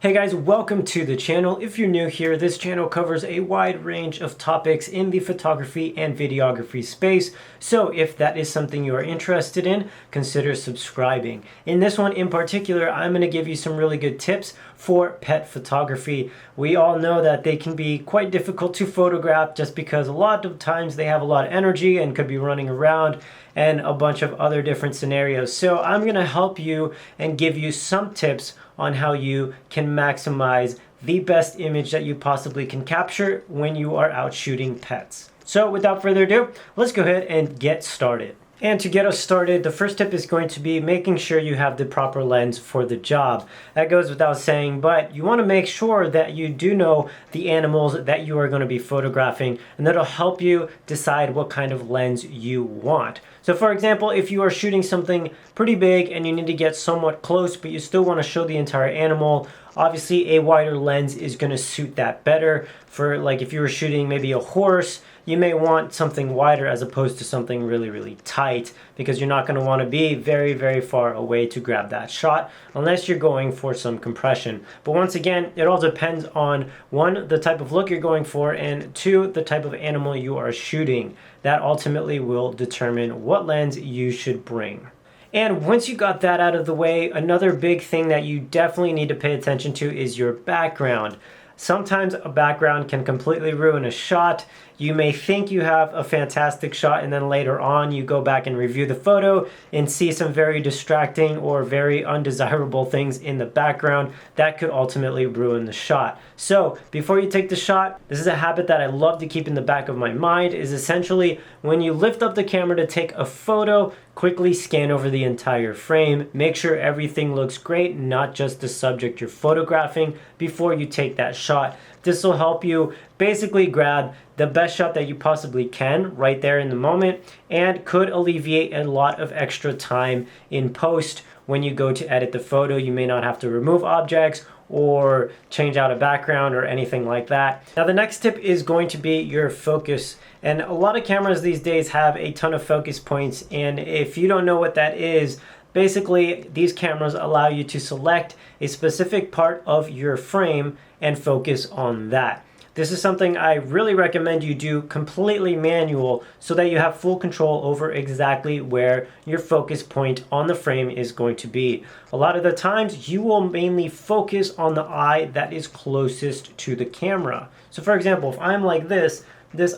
Hey guys, welcome to the channel. If you're new here, this channel covers a wide range of topics in the photography and videography space. So if that is something you are interested in, consider subscribing. In this one in particular, I'm going to give you some really good tips for pet photography. We all know that they can be quite difficult to photograph just because a lot of times they have a lot of energy and could be running around and a bunch of other different scenarios. So I'm going to help you and give you some tips on how you can maximize the best image that you possibly can capture when you are out shooting pets. So without further ado, let's go ahead and get started. And to get us started, the first tip is going to be making sure you have the proper lens for the job. That goes without saying, but you want to make sure that you do know the animals that you are going to be photographing, and that'll help you decide what kind of lens you want. So for example, if you are shooting something pretty big and you need to get somewhat close, but you still want to show the entire animal, obviously a wider lens is going to suit that better. For like if you were shooting maybe a horse, you may want something wider as opposed to something really tight, because you're not going to want to be very far away to grab that shot unless you're going for some compression. But once again, it all depends on one, the type of look you're going for, and two, the type of animal you are shooting. That ultimately will determine what lens you should bring. And once you got that out of the way, another big thing that you definitely need to pay attention to is your background. Sometimes a background can completely ruin a shot. You may think you have a fantastic shot, and then later on you go back and review the photo and see some very distracting or very undesirable things in the background that could ultimately ruin the shot. So before you take the shot, this is a habit that I love to keep in the back of my mind, is essentially when you lift up the camera to take a photo, quickly scan over the entire frame. Make sure everything looks great, not just the subject you're photographing, before you take that shot. This will help you basically grab the best shot that you possibly can right there in the moment, and could alleviate a lot of extra time in post. When you go to edit the photo, you may not have to remove objects or change out a background or anything like that. Now the next tip is going to be your focus. And a lot of cameras these days have a ton of focus points, and if you don't know what that is, basically these cameras allow you to select a specific part of your frame and focus on that. This is something I really recommend you do completely manual, so that you have full control over exactly where your focus point on the frame is going to be. A lot of the times you will mainly focus on the eye that is closest to the camera. So for example, if I'm like this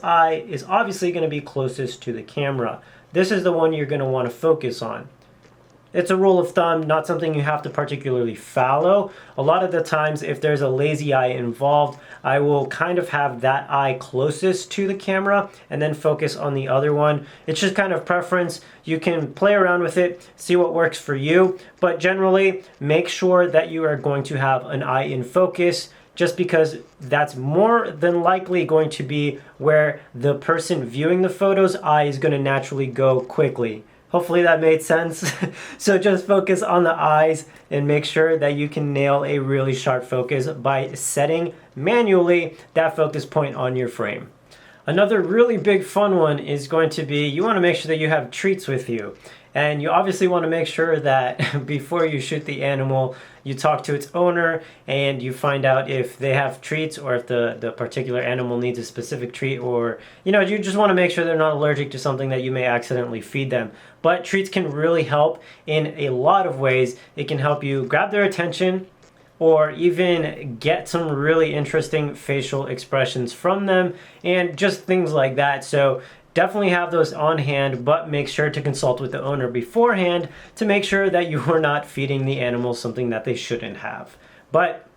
eye is obviously going to be closest to the camera. This is the one you're going to want to focus on. It's a rule of thumb, not something you have to particularly follow. A lot of the times, if there's a lazy eye involved, I will kind of have that eye closest to the camera and then focus on the other one. It's just kind of preference. You can play around with it, see what works for you, but generally make sure that you are going to have an eye in focus, just because that's more than likely going to be where the person viewing the photo's eye is going to naturally go quickly. Hopefully that made sense. So just focus on the eyes and make sure that you can nail a really sharp focus by setting manually that focus point on your frame. Another really big fun one is going to be, you want to make sure that you have treats with you. And you obviously want to make sure that before you shoot the animal, you talk to its owner and you find out if they have treats, or if the particular animal needs a specific treat, or you just want to make sure they're not allergic to something that you may accidentally feed them. But treats can really help in a lot of ways. It can help you grab their attention, or even get some really interesting facial expressions from them, and just things like that. So definitely have those on hand, but make sure to consult with the owner beforehand to make sure that you are not feeding the animal something that they shouldn't have. But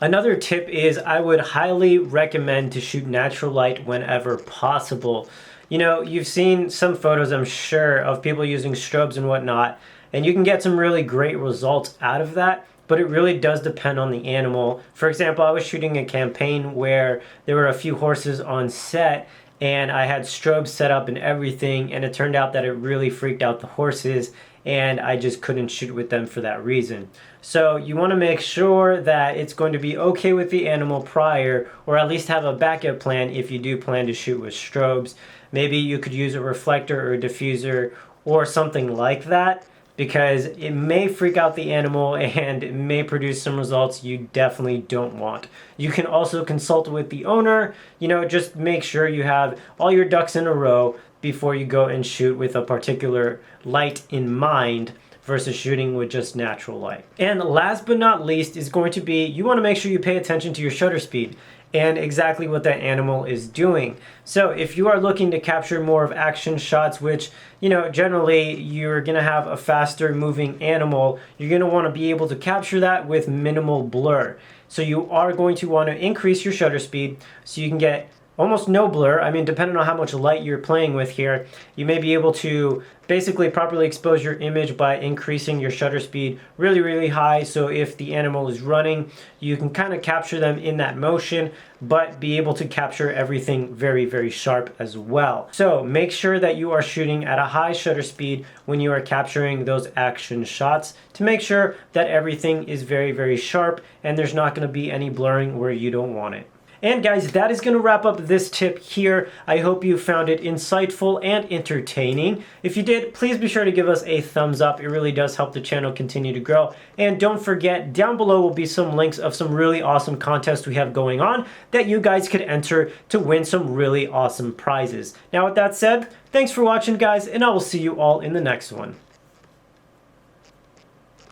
another tip is, I would highly recommend to shoot natural light whenever possible. You've seen some photos, I'm sure, of people using strobes and whatnot, and you can get some really great results out of that. But it really does depend on the animal. For example, I was shooting a campaign where there were a few horses on set, and I had strobes set up and everything, and it turned out that it really freaked out the horses, and I just couldn't shoot with them for that reason. So you want to make sure that it's going to be okay with the animal prior, or at least have a backup plan if you do plan to shoot with strobes. Maybe you could use a reflector or a diffuser or something like that because it may freak out the animal and it may produce some results you definitely don't want. You can also consult with the owner, just make sure you have all your ducks in a row before you go and shoot with a particular light in mind versus shooting with just natural light. And last but not least is going to be, you want to make sure you pay attention to your shutter speed and exactly what that animal is doing. So if you are looking to capture more of action shots, which, generally you're gonna have a faster moving animal, you're gonna wanna be able to capture that with minimal blur. So you are going to wanna increase your shutter speed so you can get almost no blur. I mean, depending on how much light you're playing with here, you may be able to basically properly expose your image by increasing your shutter speed really, really high. So if the animal is running, you can kind of capture them in that motion, but be able to capture everything very, very sharp as well. So make sure that you are shooting at a high shutter speed when you are capturing those action shots to make sure that everything is very, very sharp and there's not going to be any blurring where you don't want it. And guys, that is going to wrap up this tip here. I hope you found it insightful and entertaining. If you did, please be sure to give us a thumbs up. It really does help the channel continue to grow. And don't forget, down below will be some links of some really awesome contests we have going on that you guys could enter to win some really awesome prizes. Now with that said, thanks for watching guys, and I will see you all in the next one.